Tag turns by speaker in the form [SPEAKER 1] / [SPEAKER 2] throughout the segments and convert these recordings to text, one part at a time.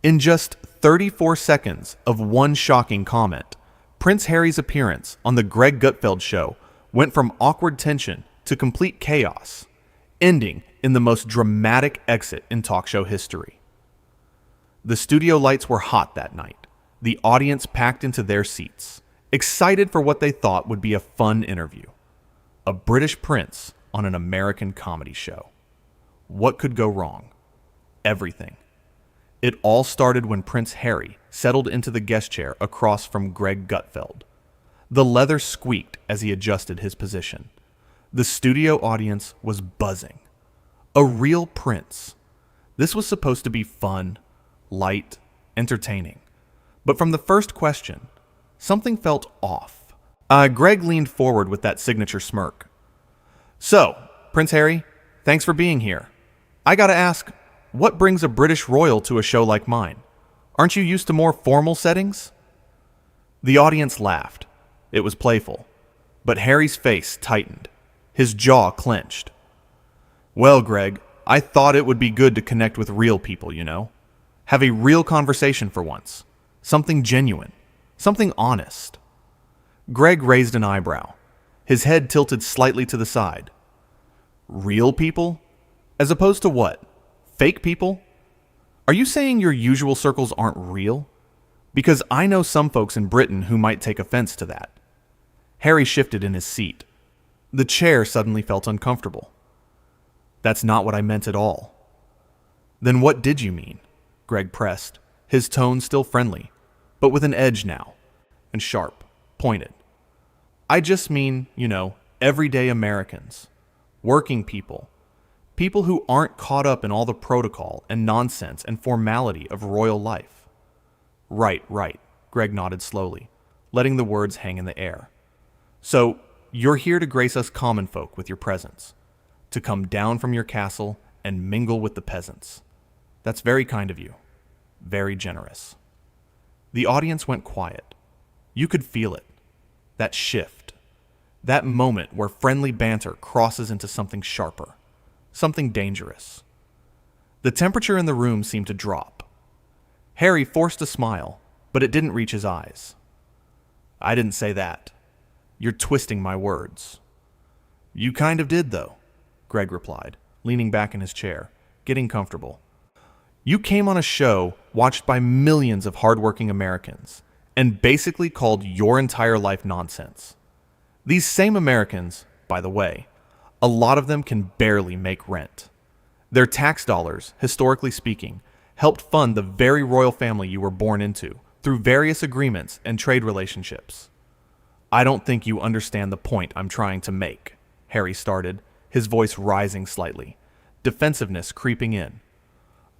[SPEAKER 1] In just 34 seconds of one shocking comment, Prince Harry's appearance on the Greg Gutfeld Show went from awkward tension to complete chaos, ending in the most dramatic exit in talk show history. The studio lights were hot that night, the audience packed into their seats, excited for what they thought would be a fun interview. A British prince on an American comedy show. What could go wrong? Everything. It all started when Prince Harry settled into the guest chair across from Greg Gutfeld. The leather squeaked as he adjusted his position. The studio audience was buzzing. A real prince. This was supposed to be fun, light, entertaining. But from the first question, something felt off. Greg leaned forward with that signature smirk. "So, Prince Harry, thanks for being here. I gotta ask, what brings a British royal to a show like mine? Aren't you used to more formal settings?" The audience laughed. It was playful. But Harry's face tightened. His jaw clenched. "Well, Greg, I thought it would be good to connect with real people, you know? Have a real conversation for once. Something genuine. Something honest." Greg raised an eyebrow. His head tilted slightly to the side. "Real people? As opposed to what? Fake people? Are you saying your usual circles aren't real? Because I know some folks in Britain who might take offense to that." Harry shifted in his seat. The chair suddenly felt uncomfortable. "That's not what I meant at all." "Then what did you mean?" Greg pressed, his tone still friendly, but with an edge now, and sharp, pointed. "I just mean, everyday Americans. Working people. People who aren't caught up in all the protocol and nonsense and formality of royal life." Right, Greg nodded slowly, letting the words hang in the air. "So, you're here to grace us common folk with your presence, to come down from your castle and mingle with the peasants. That's very kind of you. Very generous." The audience went quiet. You could feel it. That shift. That moment where friendly banter crosses into something sharper. Something dangerous. The temperature in the room seemed to drop. Harry forced a smile, but it didn't reach his eyes. "I didn't say that. You're twisting my words." "You kind of did, though," Greg replied, leaning back in his chair, getting comfortable. "You came on a show watched by millions of hardworking Americans and basically called your entire life nonsense. These same Americans, by the way, a lot of them can barely make rent. Their tax dollars, historically speaking, helped fund the very royal family you were born into through various agreements and trade relationships. I don't think you understand the point I'm trying to make," Harry started, his voice rising slightly, defensiveness creeping in.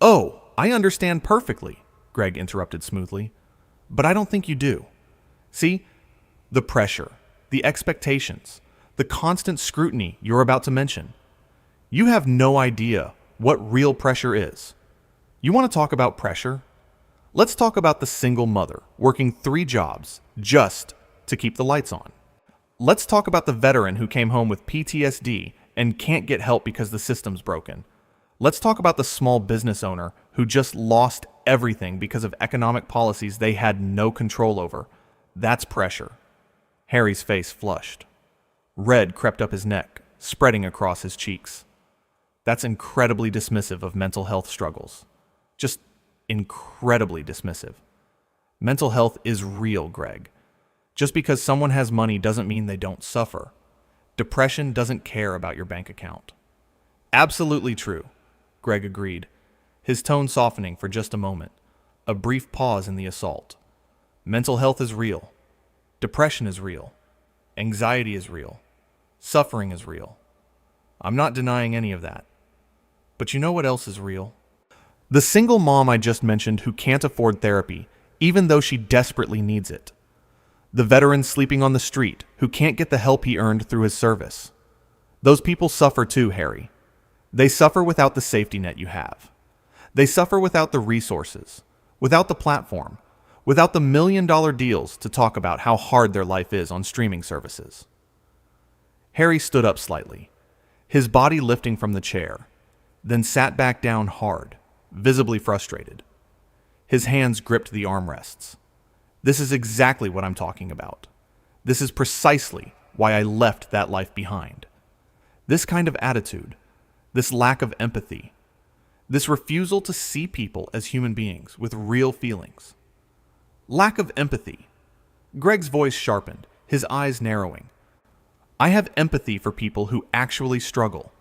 [SPEAKER 1] "Oh, I understand perfectly," Greg interrupted smoothly. "But I don't think you do. See, the pressure, the expectations, the constant scrutiny you're about to mention. You have no idea what real pressure is. You want to talk about pressure? Let's talk about the single mother working 3 jobs just to keep the lights on. Let's talk about the veteran who came home with PTSD and can't get help because the system's broken. Let's talk about the small business owner who just lost everything because of economic policies they had no control over. That's pressure." Harry's face flushed. Red crept up his neck, spreading across his cheeks. "That's incredibly dismissive of mental health struggles. Just incredibly dismissive. Mental health is real, Greg. Just because someone has money doesn't mean they don't suffer. Depression doesn't care about your bank account." "Absolutely true," Greg agreed, his tone softening for just a moment, a brief pause in the assault. "Mental health is real. Depression is real. Anxiety is real. Suffering is real. I'm not denying any of that. But you know what else is real? The single mom I just mentioned who can't afford therapy, even though she desperately needs it. The veteran sleeping on the street who can't get the help he earned through his service. Those people suffer too, Harry. They suffer without the safety net you have. They suffer without the resources, without the platform, without the $1 million deals to talk about how hard their life is on streaming services." Harry stood up slightly, his body lifting from the chair, then sat back down hard, visibly frustrated. His hands gripped the armrests. This is exactly what I'm talking about. This is precisely why I left that life behind. This kind of attitude, this lack of empathy, this refusal to see people as human beings with real feelings. Lack of empathy. Greg's voice sharpened, his eyes narrowing. I have empathy for people who actually struggle.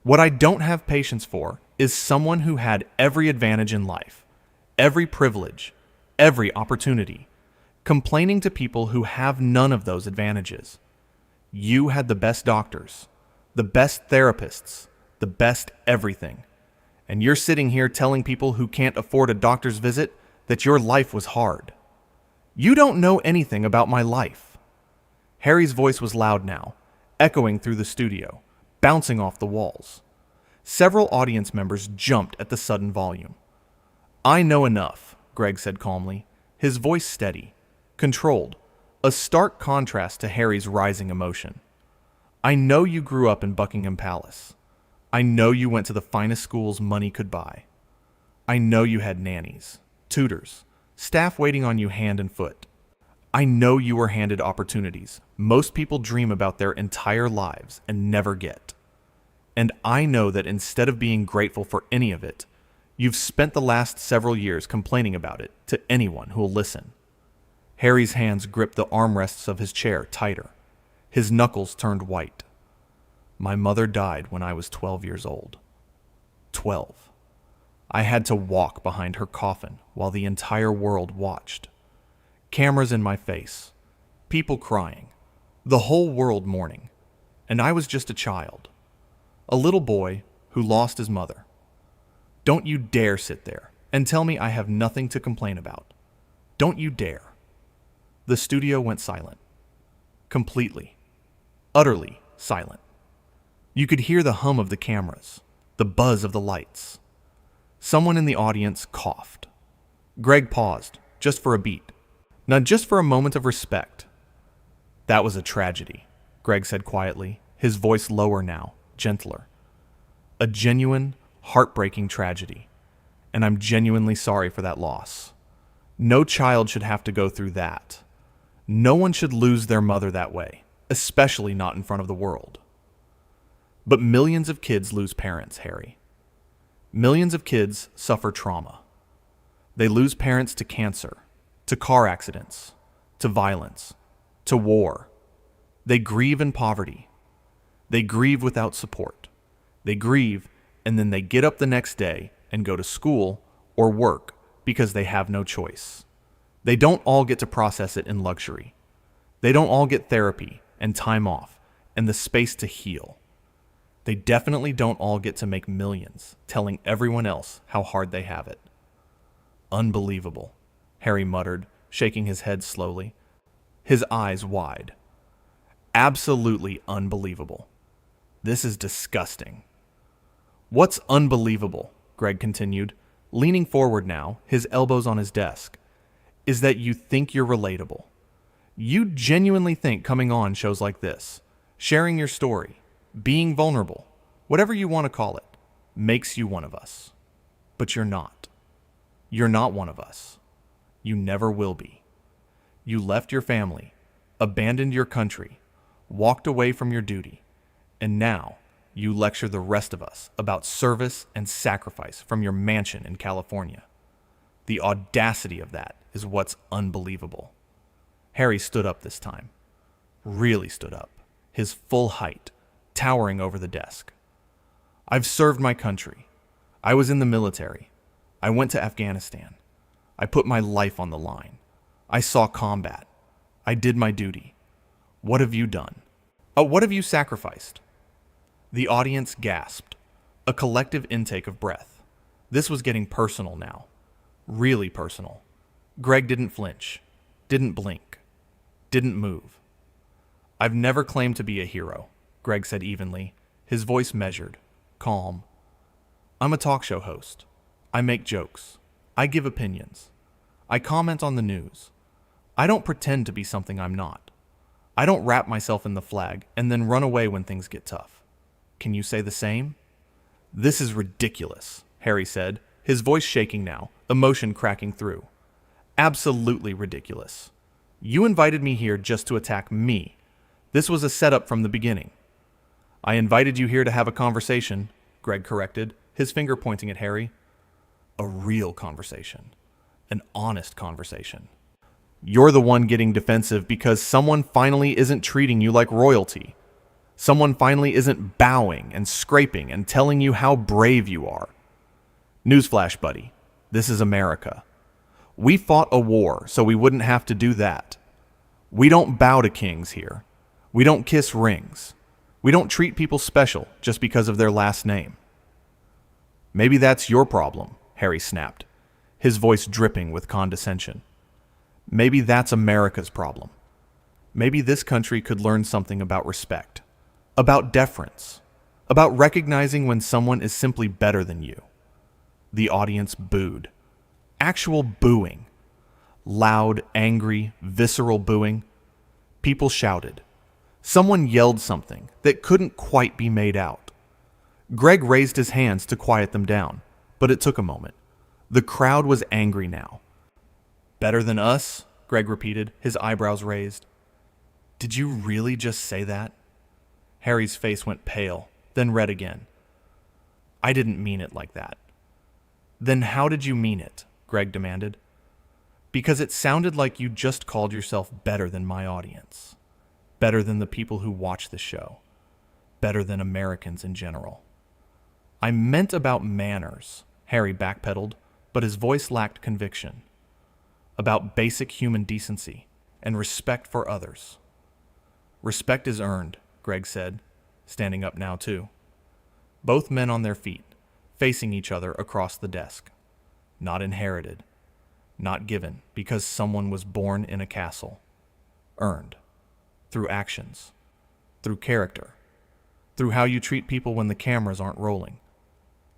[SPEAKER 1] What I don't have patience for is someone who had every advantage in life, every privilege, every opportunity, complaining to people who have none of those advantages. You had the best doctors, the best therapists, the best everything. And you're sitting here telling people who can't afford a doctor's visit that your life was hard. You don't know anything about my life. Harry's voice was loud now, echoing through the studio, bouncing off the walls. Several audience members jumped at the sudden volume. I know enough, Greg said calmly, his voice steady, controlled, a stark contrast to Harry's rising emotion. I know you grew up in Buckingham Palace. I know you went to the finest schools money could buy. I know you had nannies, tutors, staff waiting on you hand and foot. I know you were handed opportunities most people dream about their entire lives and never get. And I know that instead of being grateful for any of it, you've spent the last several years complaining about it to anyone who'll listen. Harry's hands gripped the armrests of his chair tighter. His knuckles turned white. My mother died when I was 12 years old. 12. I had to walk behind her coffin while the entire world watched. Cameras in my face, people crying, the whole world mourning, and I was just a child. A little boy who lost his mother. Don't you dare sit there and tell me I have nothing to complain about. Don't you dare. The studio went silent. Completely, utterly silent. You could hear the hum of the cameras, the buzz of the lights. Someone in the audience coughed. Greg paused, just for a beat. Not just for a moment of respect. That was a tragedy, Greg said quietly, his voice lower now, gentler. A genuine, heartbreaking tragedy. And I'm genuinely sorry for that loss. No child should have to go through that. No one should lose their mother that way, especially not in front of the world. But millions of kids lose parents, Harry. Millions of kids suffer trauma. They lose parents to cancer, to car accidents, to violence, to war. They grieve in poverty. They grieve without support. They grieve, and then they get up the next day and go to school or work because they have no choice. They don't all get to process it in luxury. They don't all get therapy and time off and the space to heal. They definitely don't all get to make millions telling everyone else how hard they have it. Unbelievable, Harry muttered, shaking his head slowly, his eyes wide. Absolutely unbelievable. This is disgusting. What's unbelievable, Greg continued, leaning forward now, his elbows on his desk, is that you think you're relatable. You genuinely think coming on shows like this, sharing your story, being vulnerable, whatever you want to call it, makes you one of us. But you're not. You're not one of us. You never will be. You left your family, abandoned your country, walked away from your duty, and now you lecture the rest of us about service and sacrifice from your mansion in California. The audacity of that is what's unbelievable. Harry stood up this time. Really stood up, his full height, towering over the desk. I've served my country. I was in the military. I went to Afghanistan. I put my life on the line. I saw combat. I did my duty. What have you done? What have you sacrificed? The audience gasped, a collective intake of breath. This was getting personal now. Really personal. Greg didn't flinch, didn't blink, didn't move. I've never claimed to be a hero, Greg said evenly, his voice measured, calm. I'm a talk show host. I make jokes. I give opinions. I comment on the news. I don't pretend to be something I'm not. I don't wrap myself in the flag and then run away when things get tough. Can you say the same? This is ridiculous, Harry said, his voice shaking now, emotion cracking through. Absolutely ridiculous. You invited me here just to attack me. This was a setup from the beginning. I invited you here to have a conversation, Greg corrected, his finger pointing at Harry. A real conversation. An honest conversation. You're the one getting defensive because someone finally isn't treating you like royalty. Someone finally isn't bowing and scraping and telling you how brave you are. Newsflash, buddy. This is America. We fought a war so we wouldn't have to do that. We don't bow to kings here. We don't kiss rings. We don't treat people special just because of their last name. Maybe that's your problem, Harry snapped, his voice dripping with condescension. Maybe that's America's problem. Maybe this country could learn something about respect, about deference, about recognizing when someone is simply better than you. The audience booed. Actual booing. Loud, angry, visceral booing. People shouted. Someone yelled something that couldn't quite be made out. Greg raised his hands to quiet them down, but it took a moment. The crowd was angry now. Better than us? Greg repeated, his eyebrows raised. Did you really just say that? Harry's face went pale, then red again. I didn't mean it like that. Then how did you mean it? Greg demanded. Because it sounded like you just called yourself better than my audience. Better than the people who watch the show. Better than Americans in general. I meant about manners, Harry backpedaled, but his voice lacked conviction. About basic human decency and respect for others. Respect is earned, Greg said, standing up now too. Both men on their feet, facing each other across the desk. Not inherited. Not given because someone was born in a castle. Earned. Through actions. Through character. Through how you treat people when the cameras aren't rolling.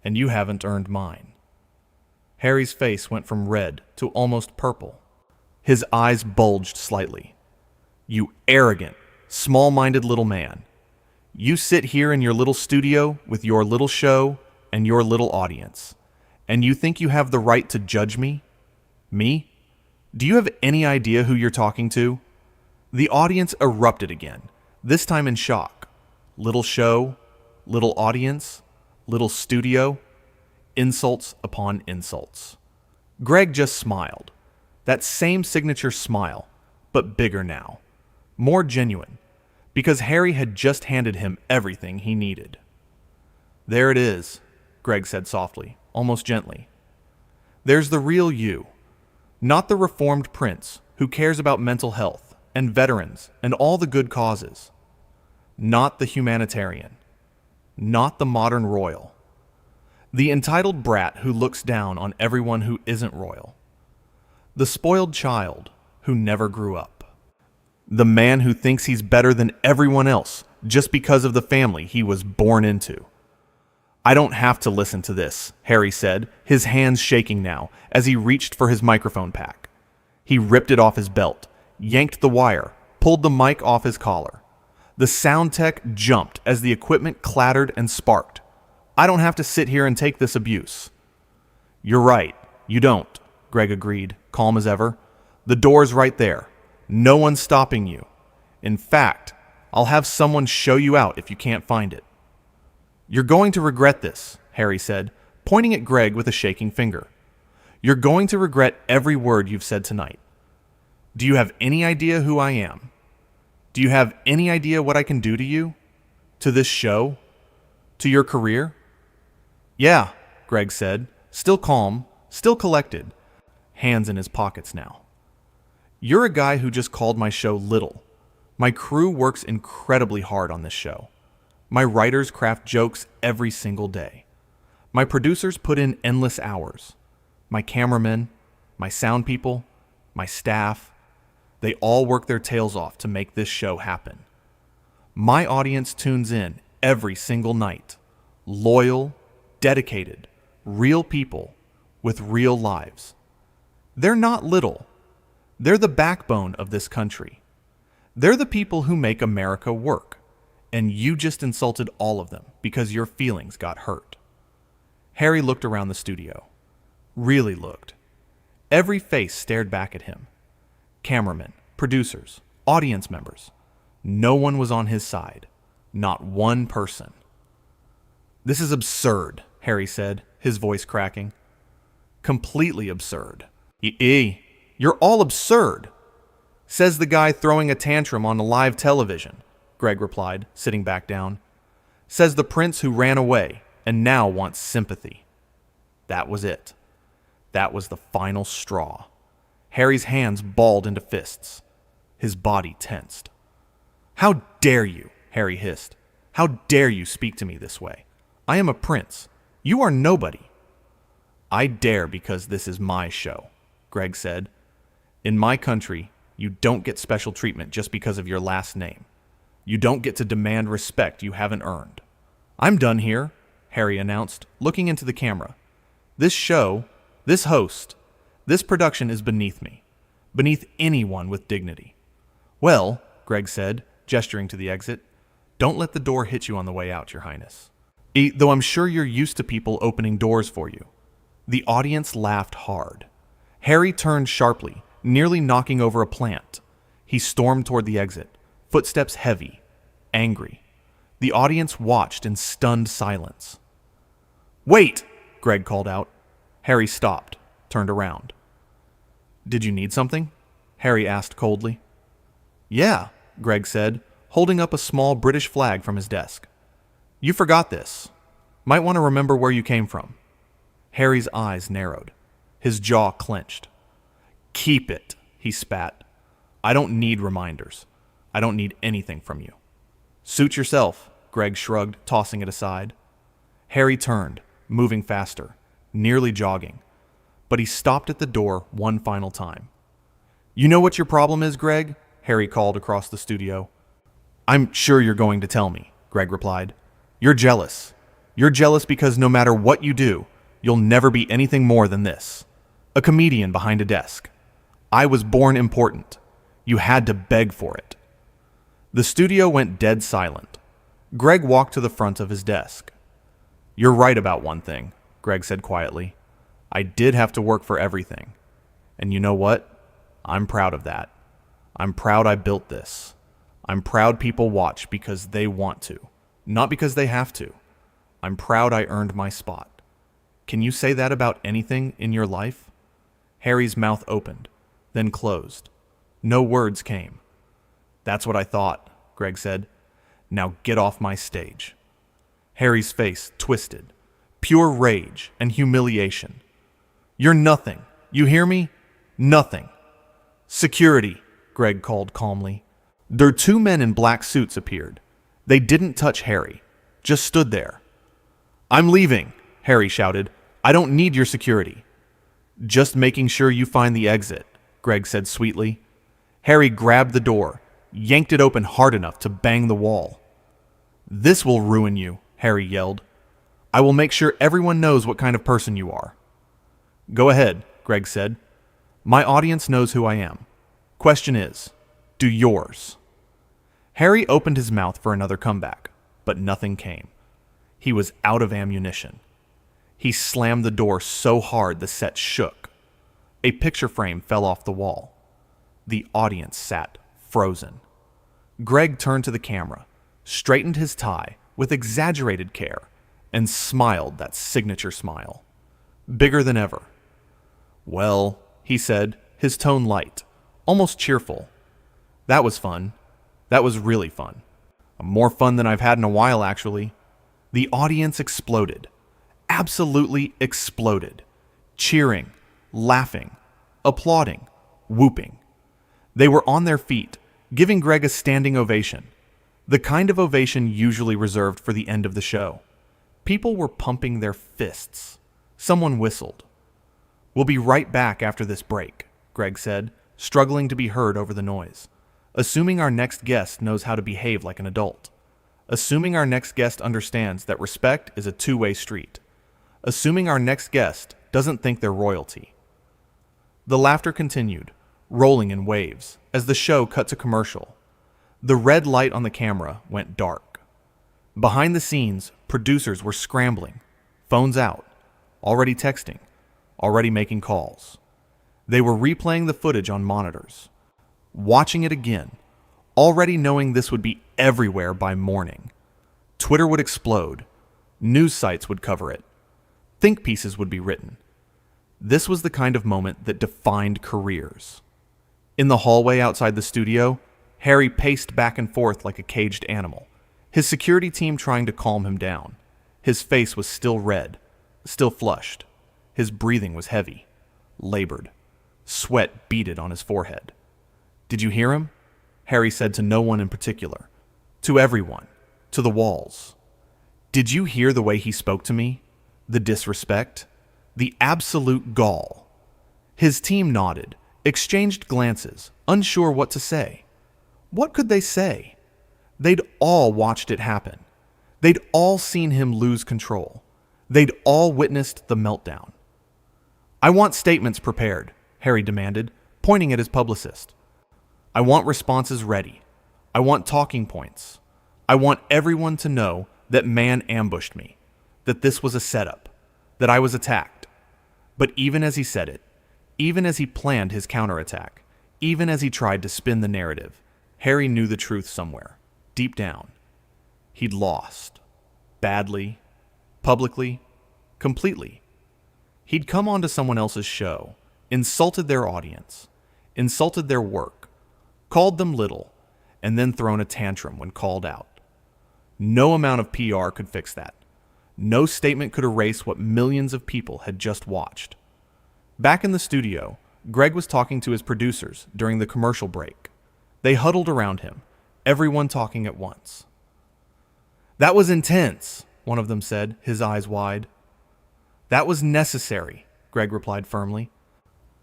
[SPEAKER 1] And you haven't earned mine. Harry's face went from red to almost purple. His eyes bulged slightly. You arrogant, small-minded little man. You sit here in your little studio with your little show and your little audience, and you think you have the right to judge me? Me? Do you have any idea who you're talking to? The audience erupted again, this time in shock. Little show, little audience, little studio, insults upon insults. Greg just smiled. That same signature smile, but bigger now. More genuine, because Harry had just handed him everything he needed. There it is, Greg said softly, almost gently. There's the real you, not the reformed prince who cares about mental health and veterans and all the good causes. Not the humanitarian, not the modern royal. The entitled brat who looks down on everyone who isn't royal. The spoiled child who never grew up. The man who thinks he's better than everyone else just because of the family he was born into. I don't have to listen to this, Harry said, his hands shaking now as he reached for his microphone pack. He ripped it off his belt, yanked the wire, pulled the mic off his collar. The sound tech jumped as the equipment clattered and sparked. I don't have to sit here and take this abuse. You're right, you don't, Greg agreed, calm as ever. The door's right there. No one's stopping you. In fact, I'll have someone show you out if you can't find it. You're going to regret this, Harry said, pointing at Greg with a shaking finger. You're going to regret every word you've said tonight. Do you have any idea who I am? Do you have any idea what I can do to you? To this show? To your career? Yeah, Greg said, still calm, still collected, hands in his pockets now. You're a guy who just called my show little. My crew works incredibly hard on this show. My writers craft jokes every single day. My producers put in endless hours. My cameramen, my sound people, my staff, they all work their tails off to make this show happen. My audience tunes in every single night. Loyal, dedicated, real people with real lives. They're not little. They're the backbone of this country. They're the people who make America work. And you just insulted all of them because your feelings got hurt. Harry looked around the studio. Really looked. Every face stared back at him. Cameramen, producers, audience members. No one was on his side. Not one person. "This is absurd," Harry said, his voice cracking. "Completely absurd." You're all absurd," says the guy throwing a tantrum on live television, Greg replied, sitting back down. "Says the prince who ran away and now wants sympathy." That was it. That was the final straw. Harry's hands balled into fists. His body tensed. "How dare you?" Harry hissed. "How dare you speak to me this way? I am a prince. You are nobody." "I dare because this is my show," Greg said. "In my country, you don't get special treatment just because of your last name. You don't get to demand respect you haven't earned." "I'm done here," Harry announced, looking into the camera. "This show, this host, this production is beneath me. Beneath anyone with dignity." "Well," Greg said, gesturing to the exit, "don't let the door hit you on the way out, Your Highness. Though I'm sure you're used to people opening doors for you." The audience laughed hard. Harry turned sharply, nearly knocking over a plant. He stormed toward the exit, footsteps heavy, angry. The audience watched in stunned silence. "Wait!" Greg called out. Harry stopped, turned around. "Did you need something?" Harry asked coldly. "Yeah," Greg said, holding up a small British flag from his desk. "You forgot this. Might want to remember where you came from." Harry's eyes narrowed. His jaw clenched. "Keep it," he spat. "I don't need reminders. I don't need anything from you." "Suit yourself," Greg shrugged, tossing it aside. Harry turned, moving faster, nearly jogging. But he stopped at the door one final time. "You know what your problem is, Greg?" Harry called across the studio. "I'm sure you're going to tell me," Greg replied. "You're jealous. You're jealous because no matter what you do, you'll never be anything more than this. A comedian behind a desk. I was born important. You had to beg for it." The studio went dead silent. Greg walked to the front of his desk. "You're right about one thing," Greg said quietly. "I did have to work for everything. And you know what? I'm proud of that. I'm proud I built this. I'm proud people watch because they want to, not because they have to. I'm proud I earned my spot. Can you say that about anything in your life?" Harry's mouth opened, then closed. No words came. "That's what I thought," Greg said. "Now get off my stage." Harry's face twisted. Pure rage and humiliation. "You're nothing. You hear me? Nothing." "Security," Greg called calmly. Two men in black suits appeared. They didn't touch Harry, just stood there. "I'm leaving," Harry shouted. "I don't need your security." "Just making sure you find the exit," Greg said sweetly. Harry grabbed the door, yanked it open hard enough to bang the wall. "This will ruin you," Harry yelled. "I will make sure everyone knows what kind of person you are." "Go ahead," Greg said. "My audience knows who I am. Question is, do yours?" Harry opened his mouth for another comeback, but nothing came. He was out of ammunition. He slammed the door so hard the set shook. A picture frame fell off the wall. The audience sat frozen. Greg turned to the camera, straightened his tie with exaggerated care, and smiled that signature smile. Bigger than ever. "Well," he said, his tone light, almost cheerful. "That was fun. That was really fun. More fun than I've had in a while, actually." The audience exploded. Absolutely exploded. Cheering, laughing, applauding, whooping. They were on their feet, giving Greg a standing ovation. The kind of ovation usually reserved for the end of the show. People were pumping their fists. Someone whistled. "We'll be right back after this break," Greg said, struggling to be heard over the noise. "Assuming our next guest knows how to behave like an adult. Assuming our next guest understands that respect is a two-way street. Assuming our next guest doesn't think they're royalty." The laughter continued, rolling in waves, as the show cut to commercial. The red light on the camera went dark. Behind the scenes, producers were scrambling, phones out, already texting. already making calls. They were replaying the footage on monitors, watching it again, already knowing this would be everywhere by morning. Twitter would explode. News sites would cover it. Think pieces would be written. This was the kind of moment that defined careers. In the hallway outside the studio, Harry paced back and forth like a caged animal, his security team trying to calm him down. His face was still red, still flushed. His breathing was heavy, labored. Sweat beaded on his forehead. "Did you hear him?" Harry said to no one in particular. To everyone. To the walls. "Did you hear the way he spoke to me? The disrespect? The absolute gall." His team nodded, exchanged glances, unsure what to say. What could they say? They'd all watched it happen. They'd all seen him lose control. They'd all witnessed the meltdown. "I want statements prepared," Harry demanded, pointing at his publicist. "I want responses ready. I want talking points. I want everyone to know that man ambushed me, that this was a setup, that I was attacked." But even as he said it, even as he planned his counterattack, even as he tried to spin the narrative, Harry knew the truth somewhere, deep down. He'd lost. Badly. Publicly. Completely. He'd come onto someone else's show, insulted their audience, insulted their work, called them little, and then thrown a tantrum when called out. No amount of PR could fix that. No statement could erase what millions of people had just watched. Back in the studio, Greg was talking to his producers during the commercial break. They huddled around him, everyone talking at once. "That was intense," one of them said, his eyes wide. "That was necessary," Greg replied firmly.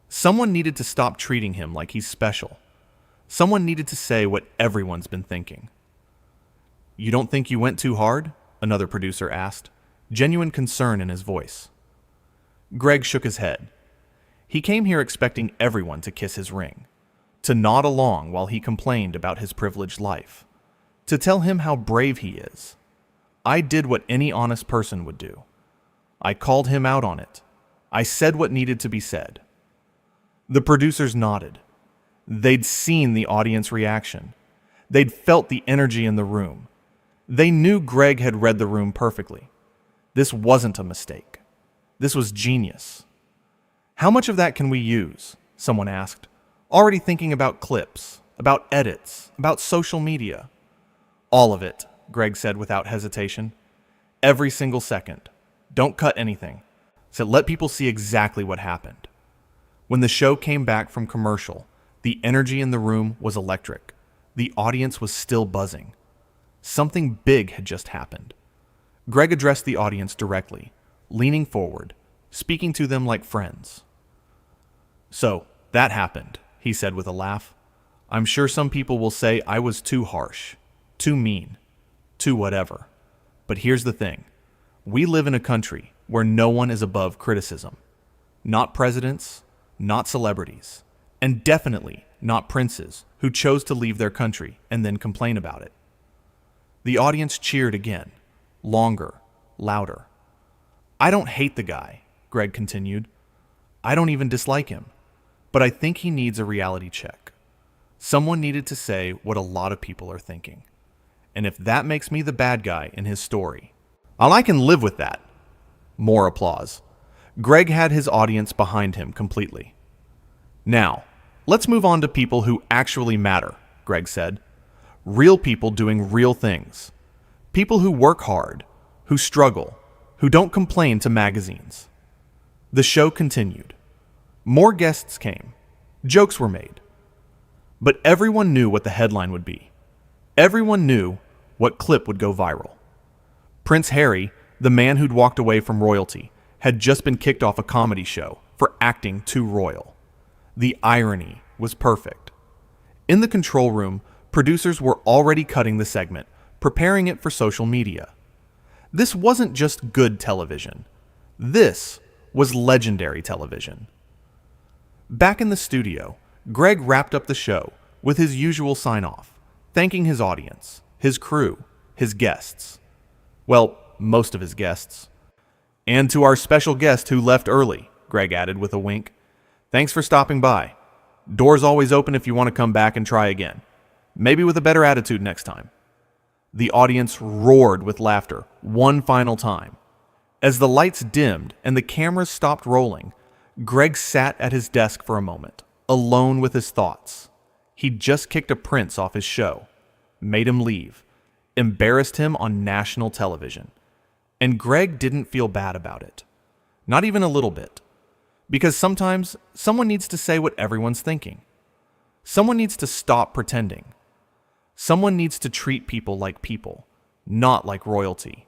[SPEAKER 1] Someone needed to stop treating him like he's special. Someone needed to say what everyone's been thinking. "You don't think you went too hard?" another producer asked, genuine concern in his voice. Greg shook his head. He came here expecting everyone to kiss his ring, to nod along while he complained about his privileged life, to tell him how brave he is. "I did what any honest person would do. I called him out on it. I said what needed to be said." The producers nodded. They'd seen the audience reaction. They'd felt the energy in the room. They knew Greg had read the room perfectly. This wasn't a mistake. This was genius. "How much of that can we use?" someone asked, already thinking about clips, about edits, about social media. "All of it," Greg said without hesitation. "Every single second. Don't cut anything. So let people see exactly what happened." When the show came back from commercial, the energy in the room was electric. The audience was still buzzing. Something big had just happened. Greg addressed the audience directly, leaning forward, speaking to them like friends. "So, that happened," he said with a laugh. "I'm sure some people will say I was too harsh, too mean, too whatever. But here's the thing. We live in a country where no one is above criticism. Not presidents, not celebrities, and definitely not princes who chose to leave their country and then complain about it." The audience cheered again, longer, louder. "I don't hate the guy," Greg continued. "I don't even dislike him. But I think he needs a reality check. Someone needed to say what a lot of people are thinking. And if that makes me the bad guy in his story, I can live with that." More applause. Greg had his audience behind him completely. "Now, let's move on to people who actually matter," Greg said. "Real people doing real things. People who work hard, who struggle, who don't complain to magazines." The show continued. More guests came. Jokes were made. But everyone knew what the headline would be. Everyone knew what clip would go viral. Prince Harry, the man who'd walked away from royalty, had just been kicked off a comedy show for acting too royal. The irony was perfect. In the control room, producers were already cutting the segment, preparing it for social media. This wasn't just good television. This was legendary television. Back in the studio, Greg wrapped up the show with his usual sign-off, thanking his audience, his crew, his guests. Well, most of his guests. "And to our special guest who left early," Greg added with a wink. Thanks for stopping by. Door's always open if you want to come back and try again. Maybe with a better attitude next time. The audience roared with laughter one final time. As the lights dimmed and the cameras stopped rolling, Greg sat at his desk for a moment, alone with his thoughts. He'd just kicked a prince off his show, made him leave, embarrassed him on national television. And Greg didn't feel bad about it. Not even a little bit. Because sometimes someone needs to say what everyone's thinking. Someone needs to stop pretending. Someone needs to treat people like people, not like royalty.